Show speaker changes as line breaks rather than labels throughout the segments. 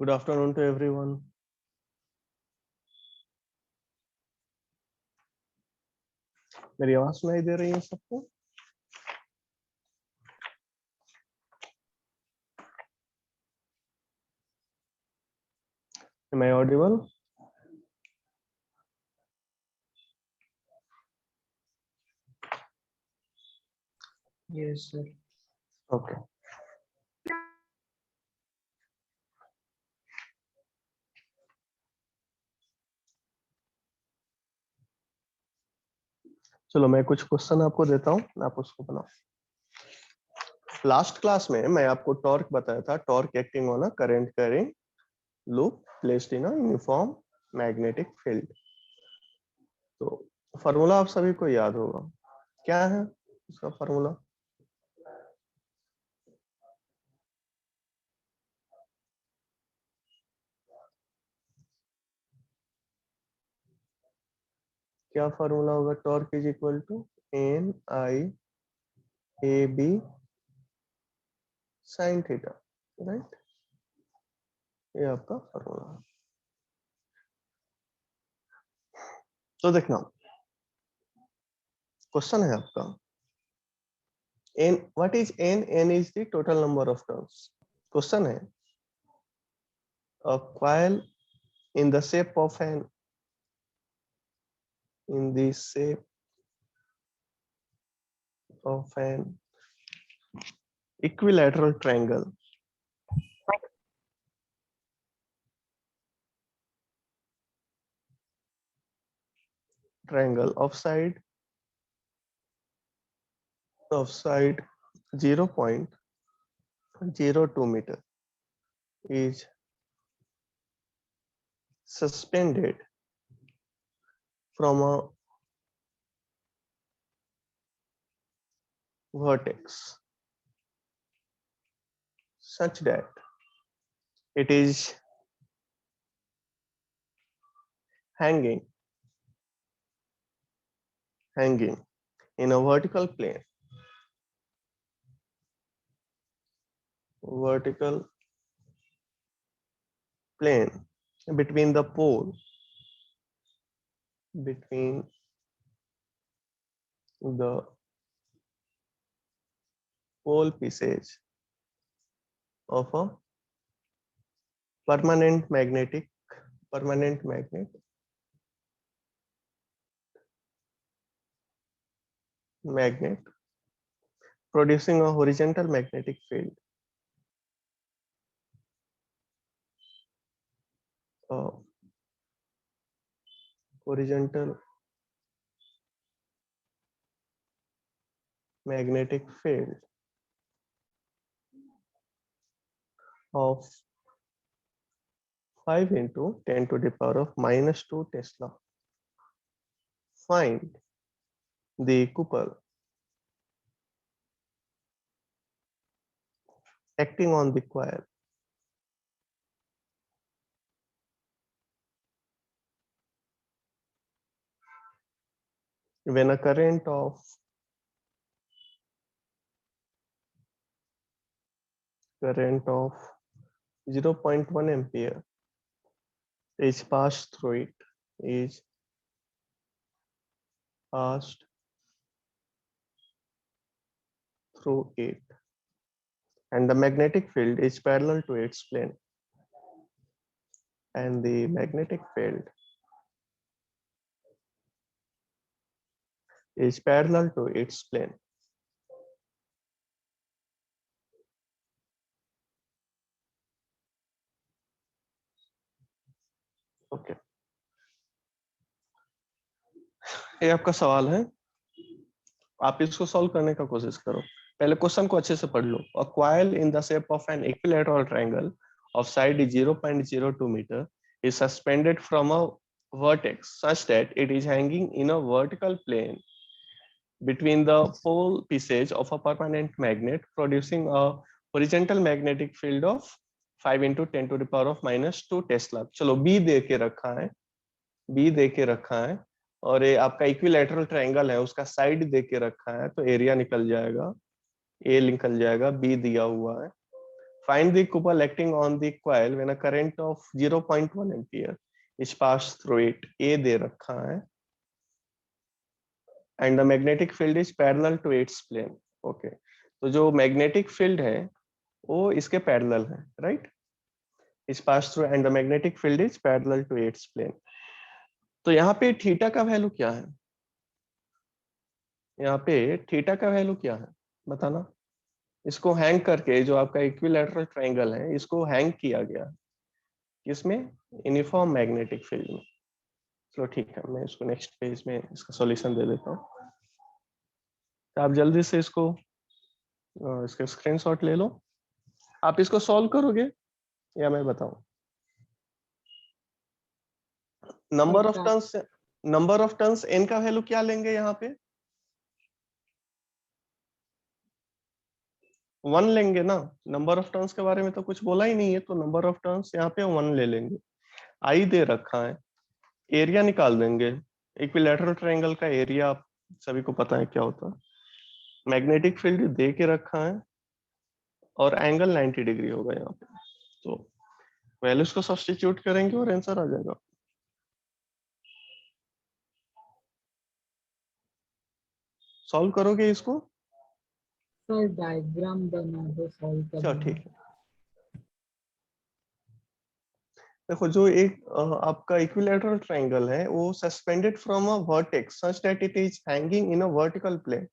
Good afternoon to everyone. मेरी आवाज सुनाई दे रही है सबको? Am I audible?
Yes, sir.
Okay. चलो मैं कुछ क्वेश्चन आपको देता हूँ, आप उसको बनाओ। लास्ट क्लास में मैं आपको टॉर्क बताया था, torque acting on a current carrying loop placed in a uniform magnetic field. तो फार्मूला आप सभी को याद होगा, क्या है उसका फार्मूला? क्या फार्मूला होगा? Torque is equal to N I A B sine theta, right? ये आपका फार्मूला है। तो देखना, क्वेश्चन है आपका n, what is n? n is the total number of turns. Question है a coil in the shape of an equilateral triangle of side 0.02 meter is suspended from a vertex such that it is hanging in a vertical plane between the pole pieces of a permanent magnet producing a horizontal magnetic field. Horizontal magnetic field of 5 into 10 to the power of -2 Tesla. Find the couple acting on the coil when a current of 0.1 ampere is passed through it and the magnetic field is parallel to its plane, and the magnetic field is parallel to its plane. Okay, ये आपका सवाल है, आप इसको solve करने का कोशिश करो। पहले क्वेश्चन को अच्छे से पढ़ लो। A coil in the shape of an equilateral triangle of side is 0.02 meter is suspended from a vertex such that it is hanging in a vertical plane between the pole pieces of a permanent magnet, producing a horizontal magnetic field of 5 into 10 to the power of -2 Tesla. चलो B दे के रखा है, B दे के रखा है, और ये आपका इक्विलैटरल ट्रायंगल है, उसका साइड दे के रखा है, तो एरिया निकल जाएगा, ए निकल जाएगा, बी दिया हुआ है। Find the couple acting on the coil when a current of 0.1 ampere is passed through it. A दे रखा है, and the magnetic field is parallel to its plane. Okay, तो जो magnetic field है वो इसके parallel है, right? Is passed through and the magnetic field is parallel to its plane. तो यहाँ पे थीटा का वैल्यू क्या है? यहाँ पे थीटा का वैल्यू क्या है बताना। इसको हैंग करके, जो आपका इक्विलैटरल ट्रायंगल है, इसको हैंग किया गया किसमें? यूनिफॉर्म मैग्नेटिक फील्ड में। चलो ठीक है, मैं इसको नेक्स्ट पेज में इसका सॉल्यूशन दे देता हूँ, तो आप जल्दी से इसको इसका स्क्रीनशॉट ले लो। आप इसको सॉल्व करोगे या मैं बताऊं? नंबर ऑफ टर्न्स एन का वैल्यू क्या लेंगे यहाँ पे? 1 लेंगे ना। नंबर ऑफ टर्न्स के बारे में तो कुछ बोला ही नहीं है, तो नंबर ऑफ टर्न्स यहाँ पे 1 ले लेंगे। आई दे रखा है, एरिया निकाल देंगे। इक्विलैटरल ट्रायंगल का एरिया आप सभी को पता है क्या होता है। मैग्नेटिक फील्ड दे के रखा है और एंगल 90 डिग्री होगा यहाँ पे, तो वैल्यूज को सब्स्टिट्यूट करेंगे और आंसर आ जाएगा। सॉल्व करोगे इसको?
सर डायग्राम बना दो सॉल्व
चलो
करने
ठीक
में।
है। देखो, जो एक आपका इक्विलैटरल ट्रायंगल है वो suspended from a vertex such that it is hanging in a vertical plane,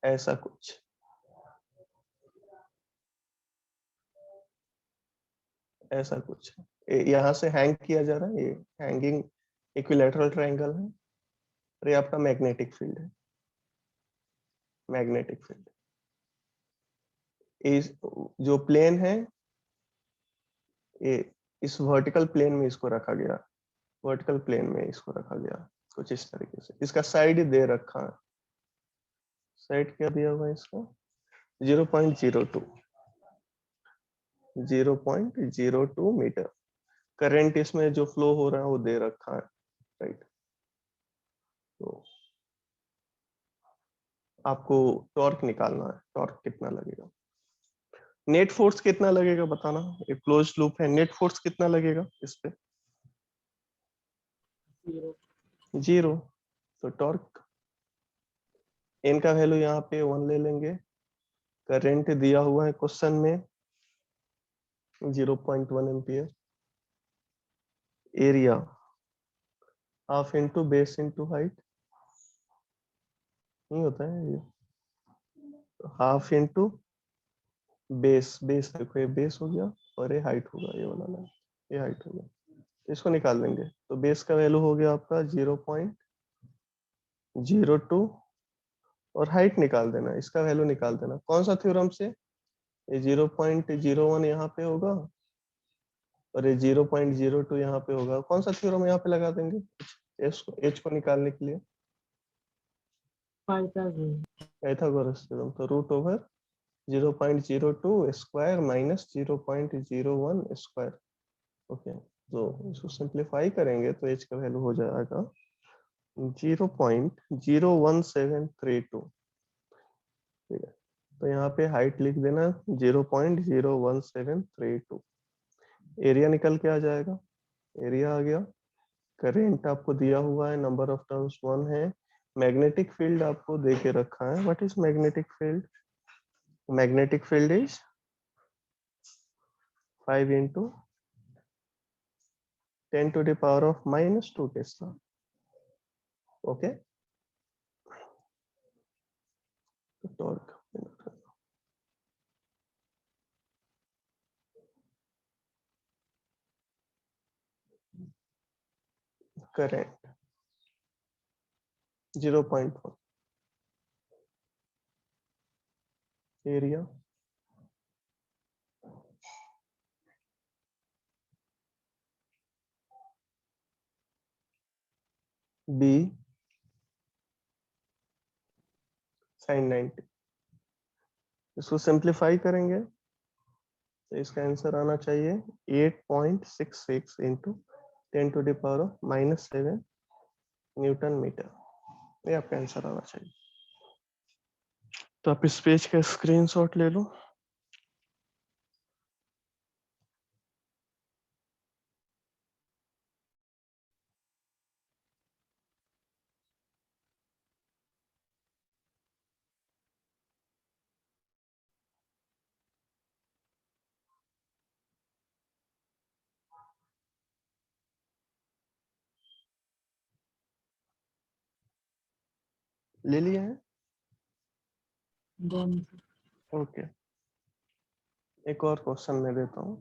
ऐसा कुछ, ऐसा कुछ यहाँ से हैंग किया जा रहा है, ये हैंगिंग इक्विलैटरल ट्रायंगल है, और ये आपका मैग्नेटिक फील्ड है। मैग्नेटिक फील्ड इस जो प्लेन है, ये इस वर्टिकल प्लेन में इसको रखा गया, वर्टिकल प्लेन में इसको रखा गया कुछ इस तरीके से। इसका साइड दे रखा है, साइड क्या दिया हुआ है इसका? 0.02 0.02 मीटर। करंट इसमें जो फ्लो हो रहा है वो दे रखा है, राइट। तो आपको टॉर्क निकालना है, टॉर्क कितना लगेगा। नेट फोर्स कितना लगेगा बताना, एक क्लोज लूप है, नेट फोर्स कितना लगेगा इस पे? 0। तो टॉर्क एन का वैल्यू यहाँ पे 1 ले लेंगे। करंट दिया हुआ है क्वेश्चन में 0.1 ampere. Area half into base into height, नहीं होता है ये, हाफ इंटू बेस, बेस देखो ये बेस हो गया और ये हाइट होगा, ये वाला लाइन, ये हाइट होगा। इसको निकाल देंगे तो बेस का वैल्यू हो गया आपका 0.02, और हाइट निकाल देना, इसका वैल्यू निकाल देना। कौन सा थ्योरम से? ये 0.01 यहाँ पे होगा और ये 0.02 यहाँ पे होगा। कौन सा थ्योरम यहाँ पे लगा देंगे एच को निकालने के लिए? Pythagoras theorem. तो root over 0.02 square minus 0.01 square. Okay, तो इसको सिंप्लीफाई करेंगे तो एच का वैल्यू हो जाएगा 0.01732। ठीक है, तो यहाँ पे हाइट लिख देना 0.01732। एरिया निकल के आ जाएगा, एरिया आ गया। करेंट आपको दिया हुआ है, नंबर ऑफ टर्न्स 1 है। मैग्नेटिक फील्ड आपको दे के रखा है। What is magnetic field? Magnetic field is 5 into 10 to the power of -2 tesla. Okay, torque current 0.1, area B sin 90। इसको सिंप्लीफाई करेंगे तो इसका आंसर आना चाहिए 8.66 इंटू 10⁻⁻7 न्यूटन मीटर। ये आपका आंसर आना चाहिए। तो आप इस पेज का स्क्रीनशॉट ले लो। ले लिए हैं?
Done.
ओके, एक और क्वेश्चन मैं देता हूँ।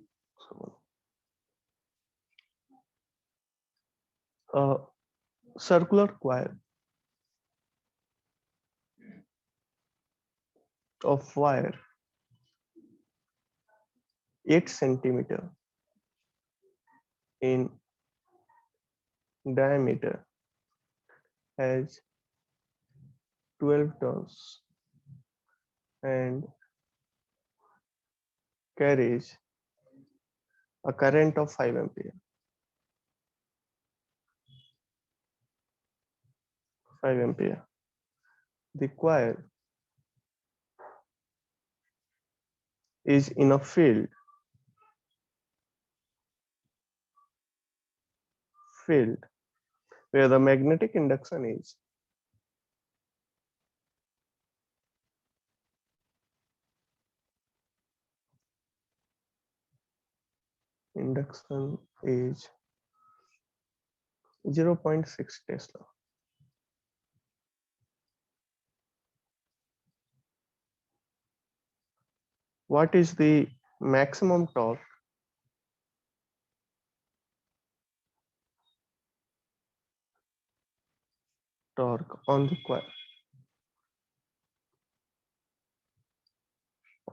Circular coil of wire 8 centimeter in diameter has 12 turns and carries a current of 5 ampere. 5 ampere. The coil is in a field where the magnetic induction is induction is 0.6 Tesla. What is the maximum torque on the coil?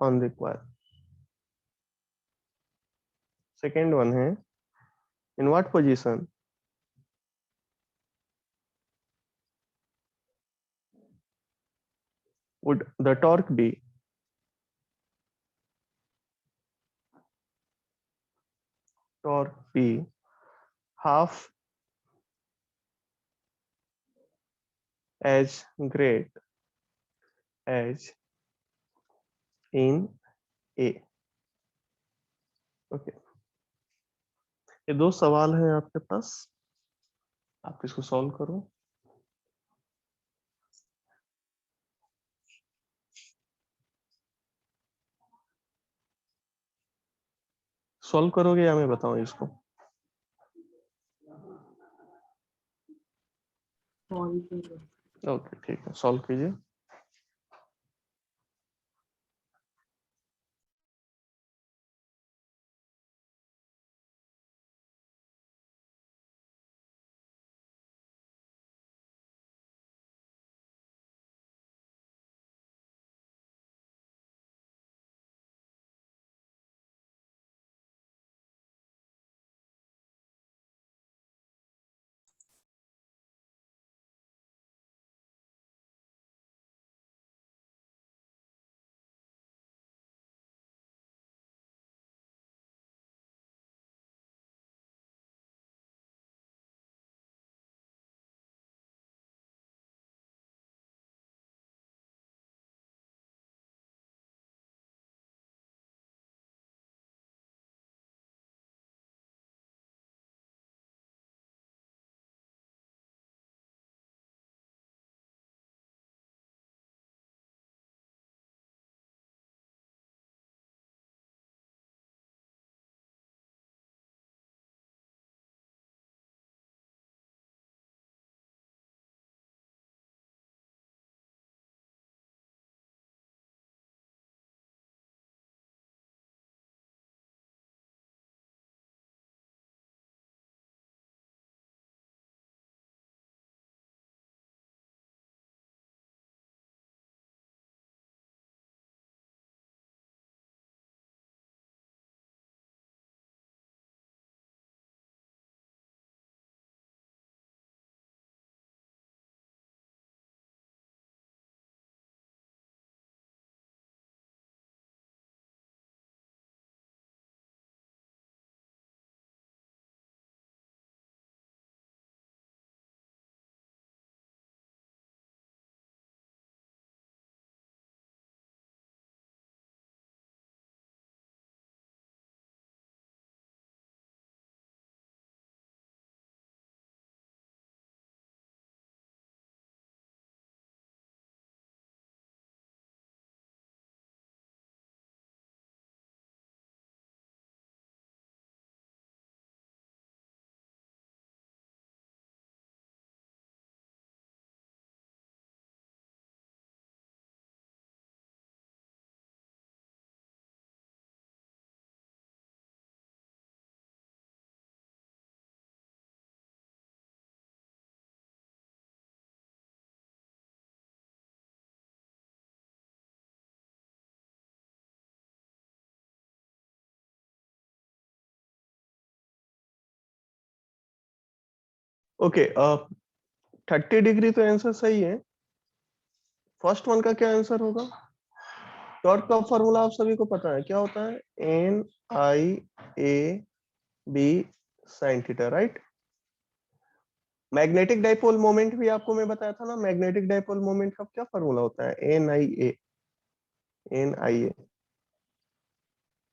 On the coil. Second one है, in what position would the torque be? Torque be half as great as in A. Okay, ये दो सवाल हैं आपके पास, आप इसको solve करो। Solve करोगे या मैं बताऊं इसको?
Solve.
ओके ठीक है, सॉल्व कीजिए। ओके 30 डिग्री तो आंसर सही है। फर्स्ट वन का क्या आंसर होगा? टॉर्क का फॉर्मूला आप सभी को पता है, क्या होता है? N I A B sine theta, right? Magnetic dipole moment भी आपको मैं बताया था ना, मैग्नेटिक डाइपोल मोमेंट का क्या फॉर्मूला होता है? N I A, N I A.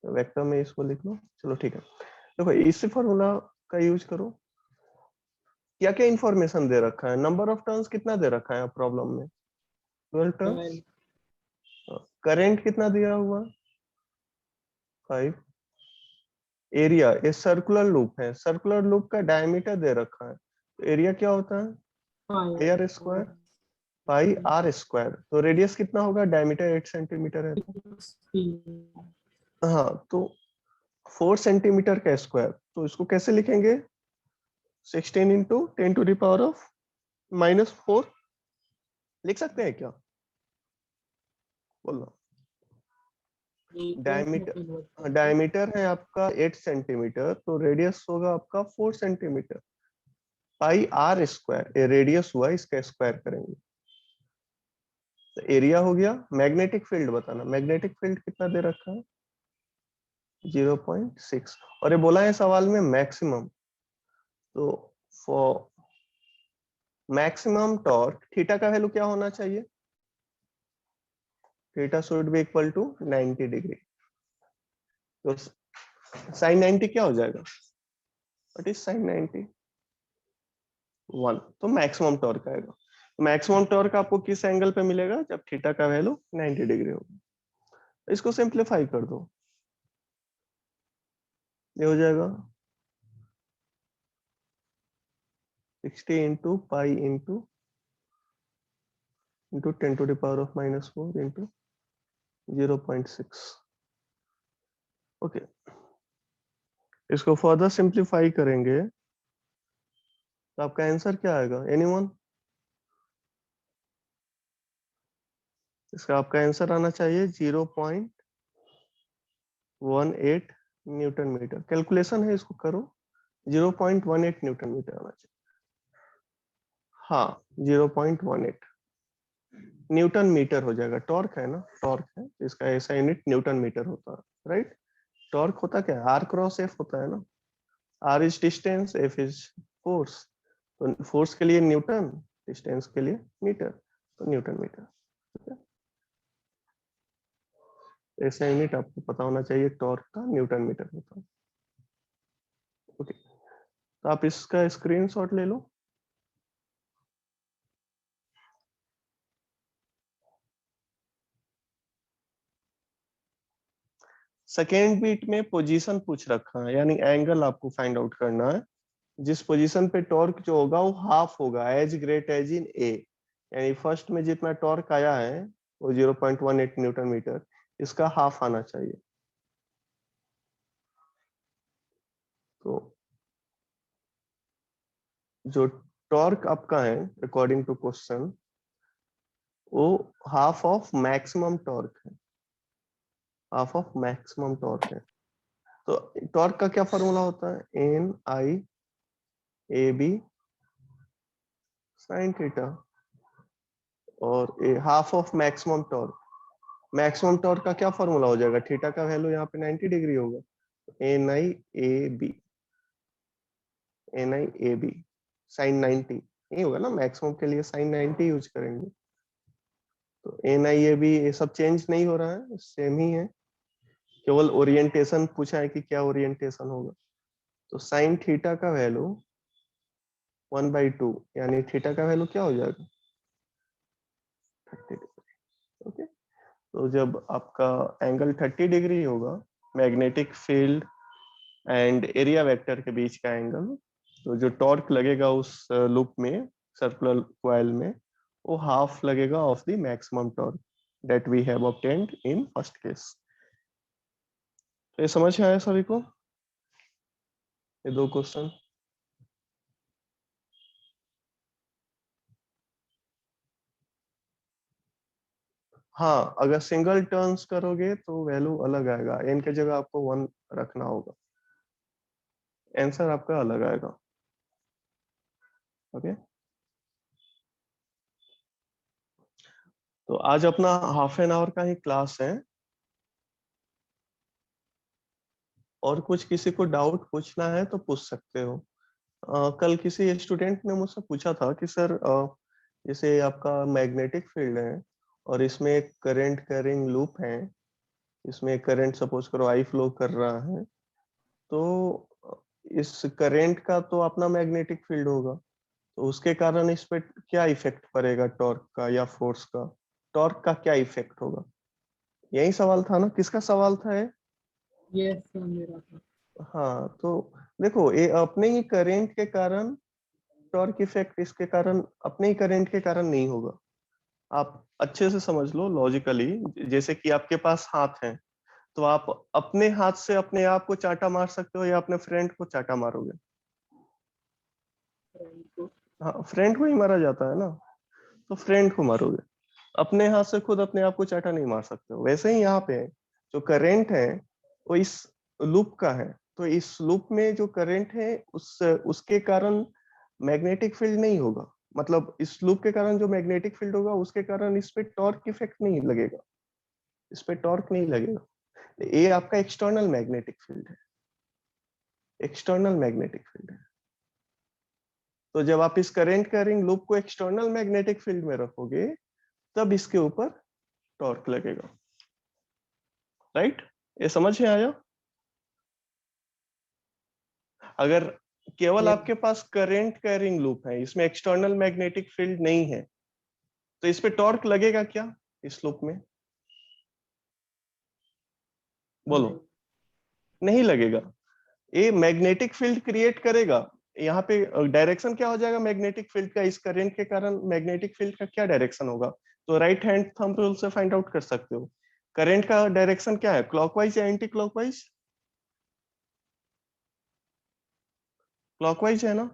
Vector में इसको लिख लो, चलो ठीक है। देखो इस फॉर्मूला का यूज करो। क्या क्या इंफॉर्मेशन दे रखा है? नंबर ऑफ टर्न्स कितना दे रखा है प्रॉब्लम में? 12 टर्न्स। करंट कितना दिया हुआ? 5। एरिया, ये सर्कुलर लूप है, सर्कुलर लूप का डायमीटर दे रखा है, तो एरिया क्या होता है? Pi R square, pi R square. तो रेडियस कितना होगा? डायमीटर 8 सेंटीमीटर है तो हाँ, तो 4 सेंटीमीटर का स्क्वायर, तो इसको कैसे लिखेंगे? 16 इंटू 10⁻⁻⁴ लिख सकते हैं क्या? बोलो। डायमीटर, डायमीटर है आपका 8 सेंटीमीटर, तो रेडियस होगा आपका 4 सेंटीमीटर। पाई आर स्क्वायर, ये रेडियस हुआ, इसका स्क्वायर करेंगे तो एरिया हो गया। मैग्नेटिक फील्ड बताना, मैग्नेटिक फील्ड कितना दे रखा है? 0.6। और ये बोला है सवाल में मैक्सिमम, तो फॉर मैक्सिमम टॉर्क थीटा का वैल्यू क्या होना चाहिए? Theta should be equal to 90 degree. तो साइन 90 क्या हो जाएगा? What is sine 90? 1। तो मैक्सिमम टॉर्क आएगा। मैक्सिमम टॉर्क आपको किस एंगल पे मिलेगा? जब थीटा का वैल्यू 90 डिग्री होगा। इसको सिंप्लीफाई कर दो, ये हो जाएगा 60 into pi into 10⁻⁻⁴ into 0.6। Okay, इसको फर्दर सिंप्लीफाई करेंगे तो आपका आंसर क्या आएगा? एनीवन? इसका आपका आंसर आना चाहिए 0.18 न्यूटन मीटर। कैलकुलेशन है, इसको करो। 0.18 न्यूटन मीटर आना चाहिए। हाँ, 0.18 न्यूटन मीटर हो जाएगा। टॉर्क है ना, टॉर्क है, इसका ऐसा यूनिट न्यूटन मीटर होता है, राइट? टॉर्क होता क्या है? आर क्रॉस एफ होता है ना। R is distance, F is force. तो फोर्स के लिए न्यूटन, डिस्टेंस के लिए मीटर, तो न्यूटन मीटर। ठीक है, ऐसा यूनिट आपको पता होना चाहिए, टॉर्क का न्यूटन मीटर होता है। ओके, तो आप इसका स्क्रीनशॉट ले लो। सेकेंड बीट में पोजीशन पूछ रखा है, यानी एंगल आपको फाइंड आउट करना है। जिस पोजीशन पे टॉर्क जो होगा वो हाफ होगा, एज ग्रेट एज इन ए। यानी फर्स्ट में जितना टॉर्क आया है वो 0.18 न्यूटन मीटर, इसका हाफ आना चाहिए। तो जो टॉर्क आपका है अकॉर्डिंग टू क्वेश्चन, वो हाफ ऑफ मैक्सिमम टॉर्क है, हाफ ऑफ मैक्सिमम टॉर्क है। तो टॉर्क का क्या फॉर्मूला होता है? N I A B sine theta, और half of maximum torque. Maximum torque का क्या फॉर्मूला हो जाएगा? थीटा का वैल्यू यहाँ पे 90 डिग्री होगा, N I A B, N I A B sine 90, यही होगा ना। मैक्सिमम के लिए साइन 90 यूज करेंगे। तो एन आई ए बी ये सब चेंज नहीं हो रहा है, सेम ही है, केवल ओरिएंटेशन पूछा है कि क्या ओरिएंटेशन होगा। तो साइन थीटा का वैल्यू 1/2, यानी थीटा का वैल्यू क्या हो जाएगा? 30 डिग्री। ओके, तो जब आपका एंगल 30 डिग्री होगा, magnetic field and area vector के बीच का एंगल, तो जो टॉर्क लगेगा उस लूप में, सर्कुलर कॉइल में, वो हाफ लगेगा of the maximum torque that we have obtained in first case. तो ये समझ आया सभी को, ये दो क्वेश्चन? हाँ, अगर सिंगल टर्न्स करोगे तो वैल्यू अलग आएगा, एन के जगह आपको 1 रखना होगा, आंसर आपका अलग आएगा। ओके, तो आज अपना हाफ एन आवर का ही क्लास है, और कुछ किसी को डाउट पूछना है तो पूछ सकते हो। कल किसी स्टूडेंट ने मुझसे पूछा था कि सर जैसे आपका मैग्नेटिक फील्ड है और इसमें एक करंट कैरिंग लूप है, इसमें करंट सपोज करो आई फ्लो कर रहा है, तो इस करंट का तो अपना मैग्नेटिक फील्ड होगा, तो उसके कारण इस पे क्या इफेक्ट पड़ेगा, टॉर्क का या फोर्स का, टॉर्क का क्या इफेक्ट होगा? यही सवाल था ना, किसका सवाल था ये?
यस सर, मेरा था।
हाँ, तो देखो ये अपने ही करंट के कारण टॉर्क इफेक्ट इसके कारण, अपने ही करंट के कारण नहीं होगा। आप अच्छे से समझ लो लॉजिकली, जैसे कि आपके पास हाथ है, तो आप अपने हाथ से अपने आप को चाटा मार सकते हो या अपने फ्रेंड को चाटा मारोगे? हाँ, फ्रेंड को ही मारा जाता है ना, तो फ्रेंड को मारोगे। अपने हाथ से खुद अपने आप को चाटा नहीं मार सकते हो। वैसे ही यहाँ पे जो करंट है वो इस लूप का है, तो इस लूप में जो करंट है उसके कारण मैग्नेटिक फील्ड नहीं होगा, मतलब इस लूप के कारण जो मैग्नेटिक फील्ड होगा उसके कारण इस पे टॉर्क इफेक्ट नहीं लगेगा, इस पे टॉर्क नहीं लगेगा। ये आपका एक्सटर्नल मैग्नेटिक फील्ड है, एक्सटर्नल मैग्नेटिक फील्ड है। तो जब आप इस करंट कैरिंग लूप को एक्सटर्नल मैग्नेटिक फील्ड में रखोगे तब इसके ऊपर टॉर्क लगेगा। राइट, ये समझ में आया? अगर केवल
यस
आपके पास करंट कैरिंग लूप है, इसमें एक्सटर्नल मैग्नेटिक फील्ड नहीं है, तो इस पे टॉर्क लगेगा क्या इस लूप में? बोलो। नहीं लगेगा। ये मैग्नेटिक फील्ड क्रिएट करेगा। यहाँ पे डायरेक्शन क्या हो जाएगा मैग्नेटिक फील्ड का, इस करंट के कारण मैग्नेटिक फील्ड का क्या डायरेक्शन होगा? तो राइट हैंड थंब रूल से फाइंड आउट कर सकते हो। करंट का डायरेक्शन क्या है, क्लॉकवाइज या एंटी क्लॉकवाइज? क्लॉकवाइज है ना,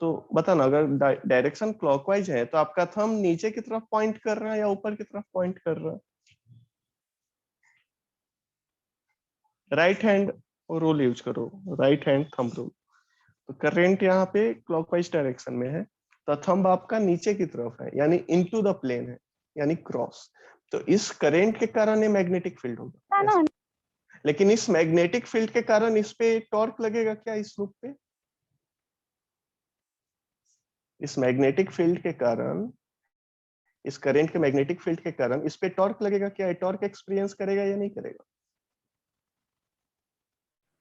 तो बताना, अगर डायरेक्शन क्लॉकवाइज है तो आपका थंब नीचे की तरफ पॉइंट कर रहा है या ऊपर की तरफ पॉइंट कर रहा है? राइट हैंड रूल यूज करो, राइट हैंड थंब रूल। तो करंट यहाँ पे क्लॉकवाइज डायरेक्शन में है, तो थंब आपका नीचे की तरफ है, यानी इनटू द प्लेन है, यानी क्रॉस। तो इस करंट के कारण ये मैग्नेटिक फील्ड होगा ऐसा। लेकिन इस मैग्नेटिक फील्ड के कारण इस पे टॉर्क लगेगा क्या इस लूप पे? इस मैग्नेटिक फील्ड के कारण, इस करंट के मैग्नेटिक फील्ड के कारण इस पे टॉर्क लगेगा क्या? टॉर्क एक्सपीरियंस करेगा या नहीं करेगा?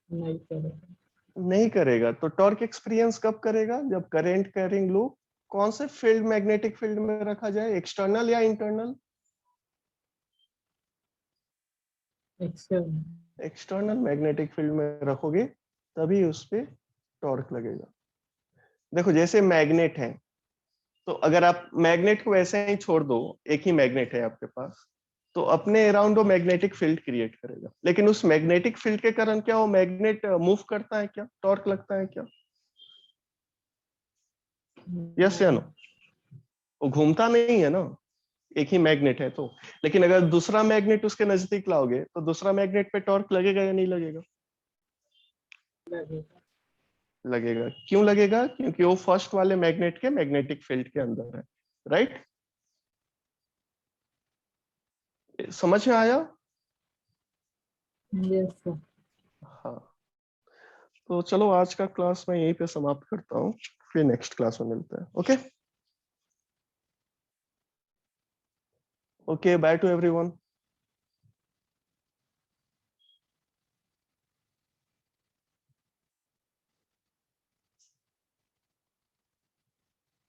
नहीं करेगा।
नहीं करेगा। तो टॉर्क एक्सपीरियंस कब करेगा? जब करंट कैरिंग लूप कौन से फील्ड, मैग्नेटिक फील्ड में रखा जाए, एक्सटर्नल या इंटरनल? एक्सटर्नल मैग्नेटिक फील्ड में रखोगे तभी उस पे टॉर्क लगेगा। देखो जैसे मैग्नेट है, तो अगर आप मैग्नेट को ऐसे ही छोड़ दो, एक ही मैग्नेट है आपके पास, तो अपने अराउंड वो मैग्नेटिक फील्ड क्रिएट करेगा। लेकिन उस मैग्नेटिक फील्ड के कारण क्या वो मैग्नेट मूव करता है क्या, टॉर्क लगता है क्या? यस या नो? वो घूमता नहीं है ना, एक ही मैग्नेट है तो। लेकिन अगर दूसरा मैग्नेट उसके नजदीक लाओगे तो दूसरा मैग्नेट पे टॉर्क लगेगा या नहीं लगेगा?
लगेगा।
लगेगा। क्यों लगेगा? क्योंकि वो फर्स्ट वाले मैग्नेट के मैग्नेटिक फील्ड के अंदर है। राइट, समझ में आया?
Yes sir.
हाँ, तो चलो आज का क्लास मैं यहीं पे समाप्त करता हूँ, फिर नेक्स्ट क्लास में मिलते हैं। Okay, okay, by two everyone.